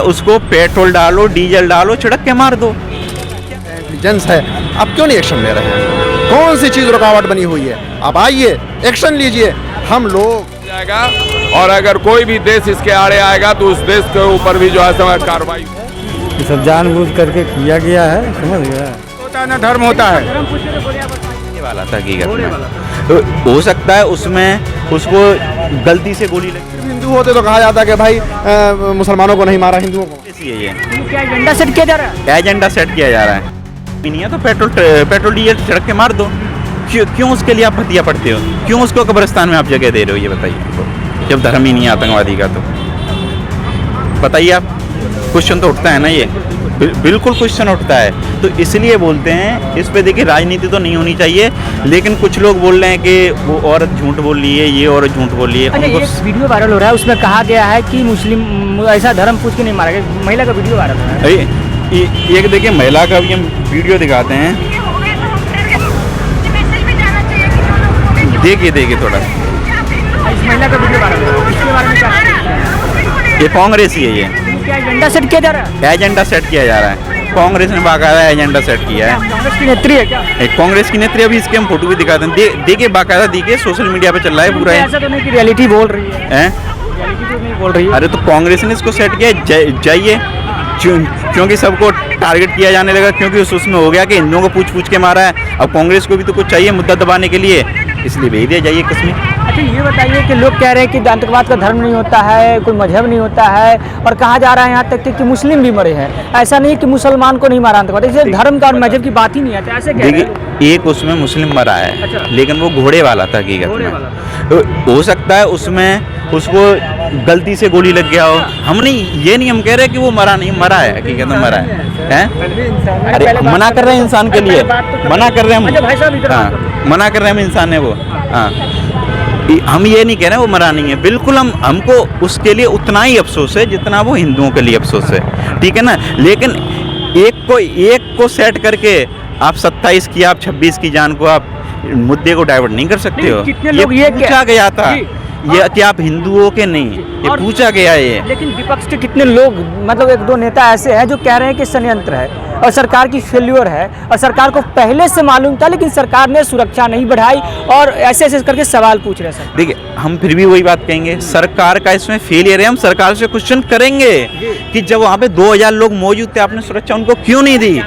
उसको पेट्रोल डालो, डीजल डालो, छिड़क के मार दो। इंटेलिजेंस है, आप क्यों नहीं एक्शन ले रहे हैं? कौन सी चीज़ रुकावट बनी हुई है? आप आइए, एक्शन लीजिए। हम लोग जाएगा और अगर कोई भी देश इसके आड़े आएगा तो उस देश के ऊपर भी जो है कार्रवाई। ये सब जानबूझ करके किया गया है, समझ गया। होता है ना, धर्म होता है। ये वाला था हकीकत में, तो हो सकता है उसमें उसको गलती से गोली लगी। हिंदू होते तो कहा जाता कि भाई मुसलमानों को नहीं मारा, हिंदुओं को। ये क्या एजेंडा सेट किया जा रहा है? एजेंडा सेट किया जा रहा है। नहीं है तो पेट्रोल डीजल छिड़क के मार दो। क्यों उसके लिए आप हत्या पड़ते हो? क्यों उसको कब्रिस्तान में आप जगह दे रहे हो? ये बताइए, जब धर्म ही नहीं है आतंकवादी का तो बताइए आप। क्वेश्चन तो उठता है ना, ये बिल्कुल क्वेश्चन उठता है। तो इसलिए बोलते हैं इस पे देखिए, राजनीति तो नहीं होनी चाहिए, लेकिन कुछ लोग बोल रहे हैं कि वो औरत झूठ बोल रही है, ये औरत झूठ बोल रही है। अच्छा, एक वीडियो वायरल हो रहा है, उसमें कहा गया है कि मुस्लिम ऐसा धर्म पूछ के नहीं मारा गया। महिला का वीडियो वायरल हो रहा है। एक देखिए, महिला का भी हम वीडियो दिखाते हैं, देखिए थोड़ा। इस महिला का वीडियो वायरल हो रहा है, इसके बारे में क्या? ये कांग्रेस ही है। ये क्या एजेंडा सेट किया जा रहा है? एजेंडा सेट किया जा रहा है। कांग्रेस ने बाकायदा एजेंडा सेट किया है। कांग्रेस की नेत्री है क्या? कांग्रेस की नेत्री, अभी इसके हम फोटो भी दिखाते हैं। देखिए बाकायदा, देखिए सोशल मीडिया पे चल रहा है पूरा। ऐसा तो नहीं कि रियलिटी बोल रही है? रियलिटी तो नहीं बोल रही है। अरे तो कांग्रेस ने इसको सेट किया, जाइए। क्योंकि सबको टारगेट किया जाने लगा, क्योंकि उसमें हो गया कि हिंदुओं को पूछ के मारा है। अब कांग्रेस को भी तो कुछ चाहिए मुद्दा दबाने के लिए, इसलिए भेज दिया, जाइए कश्मीर। अच्छा, ये बताइए कि लोग कह रहे हैं कि आतंकवाद का धर्म नहीं होता है, कोई मजहब नहीं होता है, और कहा जा रहा है यहाँ तक कि मुस्लिम भी मरे हैं। ऐसा नहीं कि मुसलमान को नहीं मारा आतंकवाद, इसलिए धर्म का और मजहब की बात ही नहीं आती, ऐसे कह रहे हैं। देखिए, एक उसमें मुस्लिम मरा है। अच्छा। लेकिन वो घोड़े वाला था हकीकत में। तो हो सकता है उसमें उसको गलती से गोली लग गया हो। हम नहीं कह रहे कि वो मरा नहीं, मरा है, हकीकत में मरा है। अरे मना कर रहे हैं इंसान के लिए, मना कर रहे हैं हम, मना कर रहे हैं हम, इंसान है वो। हाँ, हम ये नहीं कह रहे हैं वो मरा नहीं है, बिल्कुल। हमको उसके लिए उतना ही अफसोस है जितना वो हिंदुओं के लिए अफसोस है, ठीक है ना। लेकिन एक को सेट करके आप 27 की, आप 26 की जान को आप मुद्दे को डाइवर्ट नहीं कर सकते हो। ये पूछा गया था, ये कि आप हिंदुओं के नहीं, ये पूछा गया है। लेकिन विपक्ष के कितने लोग, मतलब एक दो नेता ऐसे हैं जो कह रहे हैं कि षड्यंत्र है और सरकार की फेल्योर है, और सरकार को पहले से मालूम था, लेकिन सरकार ने सुरक्षा नहीं बढ़ाई, और ऐसे करके सवाल पूछ रहे हैं। देखिए, हम फिर भी वही बात कहेंगे, सरकार का इसमें फेलियर है। हम सरकार से क्वेश्चन करेंगे कि जब वहाँ पे 2000 लोग मौजूद थे, आपने सुरक्षा उनको क्यों नहीं दी?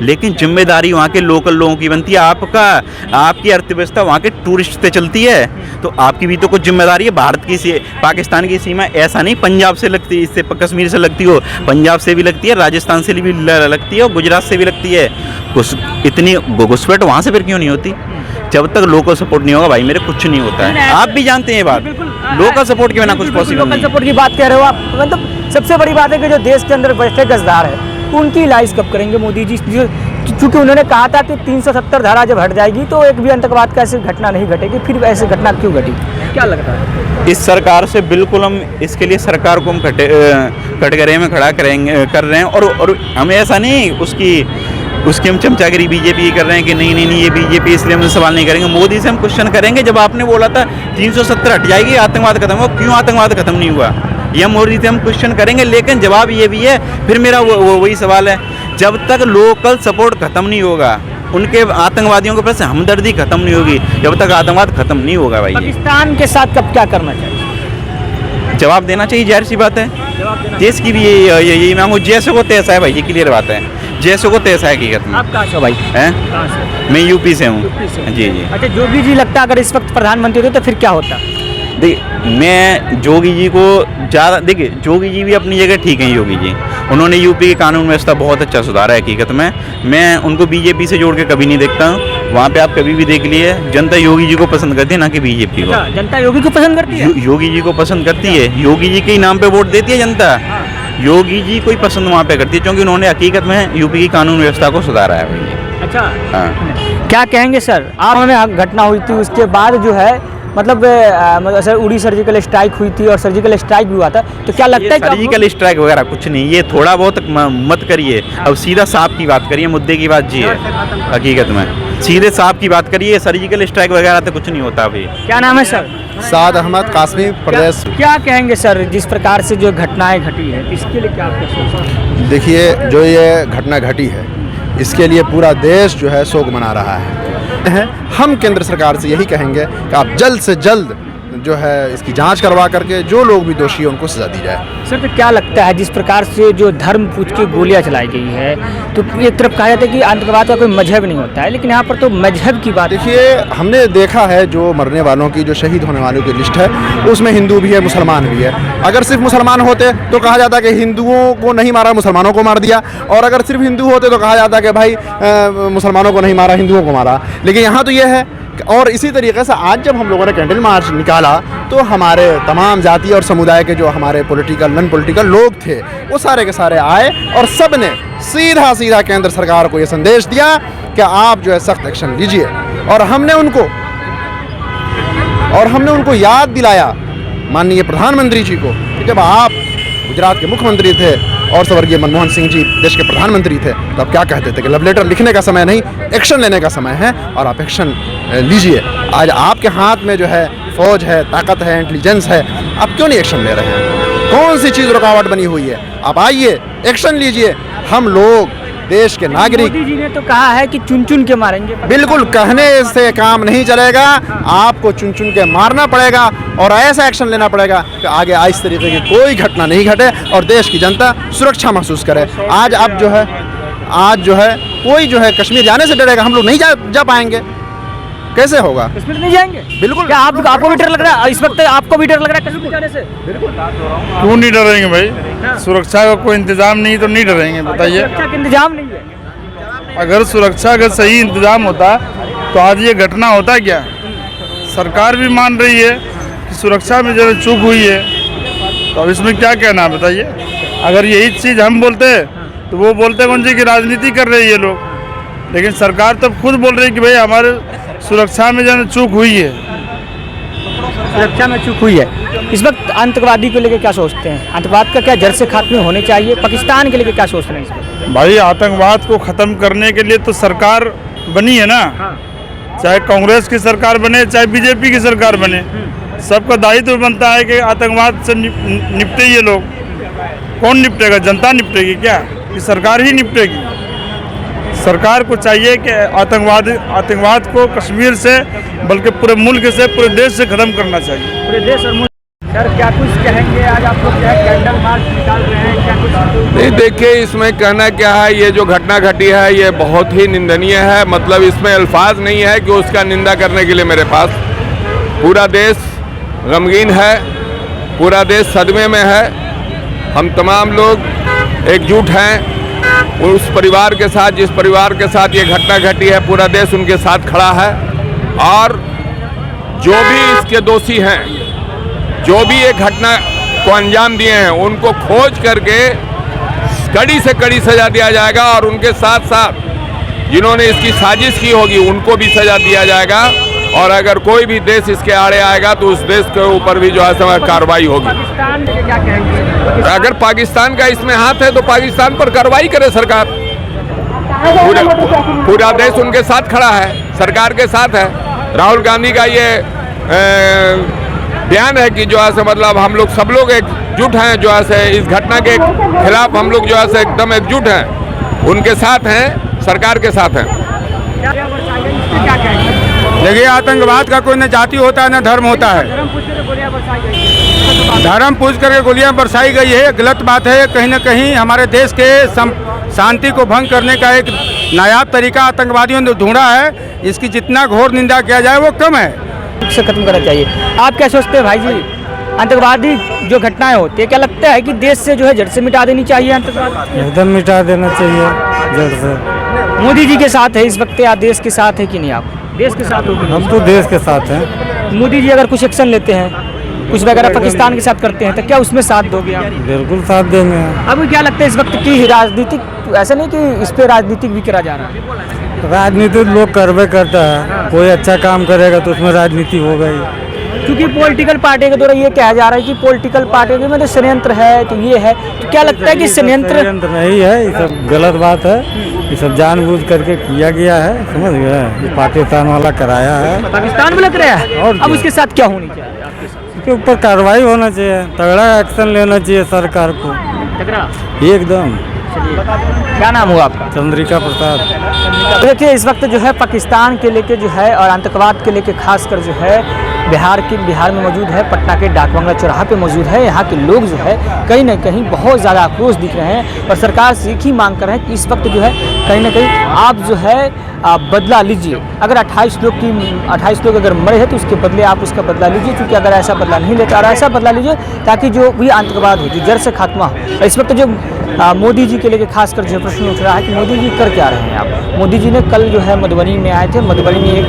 लेकिन जिम्मेदारी वहाँ के लोकल लोगों की बनती है। आपकी अर्थव्यवस्था वहाँ के टूरिस्ट से चलती है, तो आपकी भी तो कुछ जिम्मेदारी है। भारत की पाकिस्तान की सीमा ऐसा नहीं पंजाब से लगती है, इससे कश्मीर से लगती हो, पंजाब से भी लगती है, राजस्थान से भी लगती है, और गुजरात से भी लगती है। इतनी घुसपैठ वहाँ से फिर क्यों नहीं होती? जब तक लोकल सपोर्ट नहीं होगा भाई मेरे, कुछ नहीं होता है। आप भी जानते हैं ये बात, लोकल सपोर्ट के बिना कुछ पॉसिबल नहीं। लोकल सपोर्ट की बात कह रहे हो आप, मतलब सबसे बड़ी बात है कि जो देश के अंदर बैठे गद्दार है, उनकी इलाज कब करेंगे मोदी जी? क्योंकि उन्होंने कहा था कि 370 धारा जब हट जाएगी तो एक भी आतंकवाद का ऐसी घटना नहीं घटेगी, फिर ऐसी घटना क्यों घटी? क्या लगता है? इस सरकार से बिल्कुल हम इसके लिए सरकार को हम कटघरे में खड़ा कर रहे हैं, और हमें ऐसा नहीं उसकी हम चमचागिरी बीजेपी कर रहे हैं कि नहीं ये बीजेपी, इसलिए हम सवाल नहीं करेंगे। मोदी से हम क्वेश्चन करेंगे, जब आपने बोला था 370 हट जाएगी, आतंकवाद खत्म हो, क्यों आतंकवाद खत्म नहीं हुआ? यह मोदी से हम क्वेश्चन करेंगे। लेकिन जवाब ये भी है, फिर मेरा वही सवाल है, जब तक लोकल सपोर्ट खत्म नहीं होगा, उनके आतंकवादियों के पास हमदर्दी खत्म नहीं होगी, जब तक आतंकवाद खत्म नहीं होगा भाई। पाकिस्तान के साथ कब क्या करना चाहिए? जवाब देना चाहिए, जाहिर सी बात है। देश की भी यही मांगो, जैसे को तैसा है भाई, ये क्लियर बात है, जैसे को तैसा है हकीकत में। आप कहाँ से हो भाई? मैं यूपी से हूँ। जी। अच्छा, योगी जी लगता है अगर इस वक्त प्रधानमंत्री होते तो फिर क्या होता? देखिए, मैं जोगी जी को ज़्यादा, देखिए जोगी जी भी अपनी जगह ठीक हैं। योगी जी, उन्होंने यूपी की कानून व्यवस्था बहुत अच्छा सुधारा है हकीकत में। मैं उनको बीजेपी से जोड़ के कभी नहीं देखता हूँ। वहाँ पे आप कभी भी देख लिए, जनता योगी जी को पसंद करती है, ना कि बीजेपी को। जनता योगी को पसंद करती है? योगी जी को पसंद करती है, योगी जी के नाम पे वोट देती है जनता। योगी जी को ही पसंद वहाँ पे करती है, क्योंकि उन्होंने हकीकत में यूपी की कानून व्यवस्था को सुधारा है भाई। अच्छा, हाँ। क्या कहेंगे सर? आप में घटना हुई थी, उसके बाद जो है मतलब सर उड़ी सर्जिकल स्ट्राइक हुई थी, और सर्जिकल स्ट्राइक भी हुआ था, तो क्या लगता है? सर्जिकल स्ट्राइक वगैरह कुछ नहीं, ये थोड़ा बहुत मत करिए, अब सीधा साफ की बात करिए, मुद्दे की बात जी है हकीकत में। सीधे साहब की बात करिए, सर्जिकल स्ट्राइक वगैरह तो कुछ नहीं होता अभी। क्या नाम है सर? साद अहमद कासमी प्रदेश। क्या कहेंगे सर जिस प्रकार से जो घटनाएं घटी है इसके लिए क्या आपका सोचना है? देखिए, जो ये घटना घटी है इसके लिए पूरा देश जो है शोक मना रहा है। हम केंद्र सरकार से यही कहेंगे कि आप जल्द से जल्द जो है इसकी जांच करवा करके जो लोग भी दोषी हैं उनको सजा दी जाए। सर तो क्या लगता है जिस प्रकार से जो धर्म पूछ के गोलियां चलाई गई है, तो एक तरफ कहा जाता है कि आतंकवाद का कोई मजहब नहीं होता है, लेकिन यहाँ पर तो मजहब की बात। देखिए, हमने देखा है जो मरने वालों की, जो शहीद होने वालों की लिस्ट है उसमें हिंदू भी है, मुसलमान भी है। अगर सिर्फ मुसलमान होते तो कहा जाता कि हिंदुओं को नहीं मारा, मुसलमानों को मार दिया, और अगर सिर्फ हिंदू होते तो कहा जाता कि भाई मुसलमानों को नहीं मारा, हिंदुओं को मारा। लेकिन यहाँ तो ये है। और इसी तरीके से आज जब हम लोगों ने कैंडल मार्च निकाला तो हमारे तमाम जाति और समुदाय के जो हमारे पॉलिटिकल नॉन पॉलिटिकल लोग थे वो सारे के सारे आए और सब ने सीधा सीधा केंद्र सरकार को ये संदेश दिया कि आप जो है सख्त एक्शन लीजिए। और हमने उनको याद दिलाया, माननीय प्रधानमंत्री जी को, कि जब आप गुजरात के मुख्यमंत्री थे और स्वर्गीय मनमोहन सिंह जी देश के प्रधानमंत्री थे तो आप क्या कहते थे कि लव लेटर लिखने का समय नहीं, एक्शन लेने का समय है और आप एक्शन लीजिए। आज आपके हाथ में जो है फौज है, ताकत है, इंटेलिजेंस है, आप क्यों नहीं एक्शन ले रहे हैं? कौन सी चीज़ रुकावट बनी हुई है? आप आइए, एक्शन लीजिए। हम लोग देश के नागरिक। मोदी जी ने तो कहा है कि चुन चुन के मारेंगे। बिल्कुल, कहने से काम नहीं चलेगा, आपको चुन चुन के मारना पड़ेगा और ऐसा एक्शन लेना पड़ेगा कि आगे इस तरीके की कोई घटना नहीं घटे और देश की जनता सुरक्षा महसूस करे। आज जो है कोई जो है कश्मीर जाने से डरेगा, हम लोग नहीं जा पाएंगे, कैसे होगा? कश्मीर नहीं जाएंगे बिल्कुल। क्या आपको भी डर लग रहा है इस वक्त? आपको भी डर लग रहा है कश्मीर जाने से? क्यों नहीं डरेंगे भाई? सुरक्षा का कोई इंतजाम नहीं तो नहीं डरेंगे, बताइए। सुरक्षा का इंतजाम नहीं है। अगर सुरक्षा का सही इंतजाम होता तो आज ये घटना होता क्या? सरकार भी मान रही है कि सुरक्षा में जो चूक हुई है, तो अब इसमें क्या कहना है बताइए? अगर यही चीज़ हम बोलते तो वो बोलते कौन सी कि राजनीति कर रहे हैं ये लोग, लेकिन सरकार तब खुद बोल रही है कि भाई हमारे सुरक्षा में जो चूक हुई है। सुरक्षा में चूक हुई है। इस वक्त आतंकवादी को लेकर क्या सोचते हैं? आतंकवाद का क्या जड़ से खात्मे होने चाहिए? पाकिस्तान के लेकर क्या सोच रहे हैं इस वक्त? भाई आतंकवाद को ख़त्म करने के लिए तो सरकार बनी है ना। चाहे कांग्रेस की सरकार बने, चाहे बीजेपी की सरकार बने, सबका दायित्व बनता है कि आतंकवाद से निपटे ये लोग। कौन निपटेगा? जनता निपटेगी क्या? कि सरकार ही निपटेगी? सरकार को चाहिए कि आतंकवाद को कश्मीर से बल्कि पूरे मुल्क से, पूरे देश से ख़त्म करना चाहिए। पूरे देश और मुल्क। सर क्या कुछ कहेंगे? आज आप लोग क्या कैंडल मार्च निकाल रहे हैं, क्या कुछ? नहीं, देखिए इसमें कहना क्या है, ये जो घटना घटी है ये बहुत ही निंदनीय है। मतलब इसमें अल्फाज नहीं है कि उसका निंदा करने के लिए मेरे पास। पूरा देश गमगीन है, पूरा देश सदमे में है। हम तमाम लोग एकजुट हैं उस परिवार के साथ जिस परिवार के साथ ये घटना घटी है। पूरा देश उनके साथ खड़ा है और जो भी इसके दोषी हैं, जो भी ये घटना को अंजाम दिए हैं, उनको खोज करके कड़ी से कड़ी सजा दिया जाएगा और उनके साथ साथ जिन्होंने इसकी साजिश की होगी उनको भी सजा दिया जाएगा। और अगर कोई भी देश इसके आड़े आएगा तो उस देश के ऊपर भी जो है कार्रवाई होगी। पाकिस्तान के क्या कहेंगे? अगर पाकिस्तान का इसमें हाथ है तो पाकिस्तान पर कार्रवाई करे सरकार। पूरा देश उनके साथ खड़ा है, सरकार के साथ है। राहुल गांधी का ये बयान है कि जो है मतलब हम लोग सब लोग एकजुट हैं, जो है इस घटना के खिलाफ हम लोग जो है एकदम एकजुट हैं, उनके साथ हैं, सरकार के साथ हैं। क्या कहेंगे? देखिए, आतंकवाद का कोई न जाति होता है न धर्म होता है। धर्म पूछ करके गोलियां बरसाई गई है, गलत बात है। कहीं न कहीं हमारे देश के शांति को भंग करने का एक नायाब तरीका आतंकवादियों ने ढूंढा है। इसकी जितना घोर निंदा किया जाए वो कम है। से खत्म करना चाहिए। आप क्या सोचते हैं भाई जी? आतंकवादी जो घटनाएं होती है, क्या लगता है कि देश से जो है जड़ से मिटा देनी चाहिए आतंकवाद? एकदम मिटा देना चाहिए जड़ से। मोदी जी के साथ है इस वक्त या देश के साथ है कि नहीं? आप देश के साथ हो? हम तो देश के साथ हैं। मोदी जी अगर कुछ एक्शन लेते हैं, कुछ वगैरह पाकिस्तान के साथ करते हैं, तो क्या उसमें साथ दोगे आप? बिल्कुल साथ देंगे। अब क्या लगता है इस वक्त की राजनीतिक, ऐसा नहीं कि इस पे राजनीतिक भी करा जा रहा है? राजनीति लोग करवे करता है, कोई अच्छा काम करेगा तो उसमें राजनीति होगा ही। क्योंकि पॉलिटिकल पार्टी के द्वारा ये कहा जा रहा है कि पॉलिटिकल पार्टी में तो षड्यंत्र है, तो ये है, तो क्या लगता है कि षड्यंत्र नहीं है? ये सब गलत बात है। ये सब जानबूझ करके किया गया है, समझ गए, ये पाकिस्तान वाला कराया है। पाकिस्तान वाला कराया है और अब क्या? उसके साथ क्या होनी चाहिए आपके साथ? इसके ऊपर कार्रवाई होना चाहिए, तगड़ा एक्शन लेना चाहिए सरकार को टकरा एकदम। क्या नाम हुआ आपका? चंद्रिका प्रसाद। तो देखिए इस वक्त जो है पाकिस्तान के लेके जो है और आतंकवाद के लेके खासकर जो है बिहार में मौजूद है, पटना के डाकबंगला चौराहा पे मौजूद है। यहाँ के लोग जो है कहीं ना कहीं बहुत ज़्यादा आक्रोश दिख रहे हैं और सरकार से एक ही मांग कर रहे हैं कि इस वक्त जो है कहीं ना कहीं आप जो है बदला लीजिए। अगर 28 लोग अगर मरे हैं तो उसके बदले आप उसका बदला लीजिए, क्योंकि अगर ऐसा बदला नहीं लेता और ऐसा बदला लीजिए ताकि जो भी आतंकवाद हो, जो जड़ से खात्मा हो। इस वक्त जो मोदी जी के लेके खासकर जो प्रश्न उठ रहा है कि मोदी जी कर क्या रहे हैं आप। मोदी जी ने कल जो है मधुबनी में आए थे, मधुबनी में एक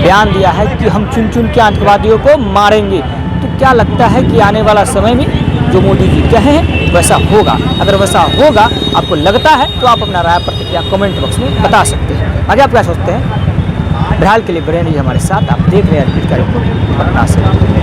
बयान दिया है कि हम चुन चुन के आतंकवादियों को मारेंगे। तो क्या लगता है कि आने वाला समय में जो मोदी जी कहे हैं वैसा होगा? अगर वैसा होगा आपको लगता है तो आप अपना राय प्रतिक्रिया कमेंट बॉक्स में बता सकते हैं। आगे आप क्या सोचते हैं? फिलहाल के लिए बने रहिए हमारे साथ, आप देख रहे हैं अर्पित का रिपोर्ट पटना से।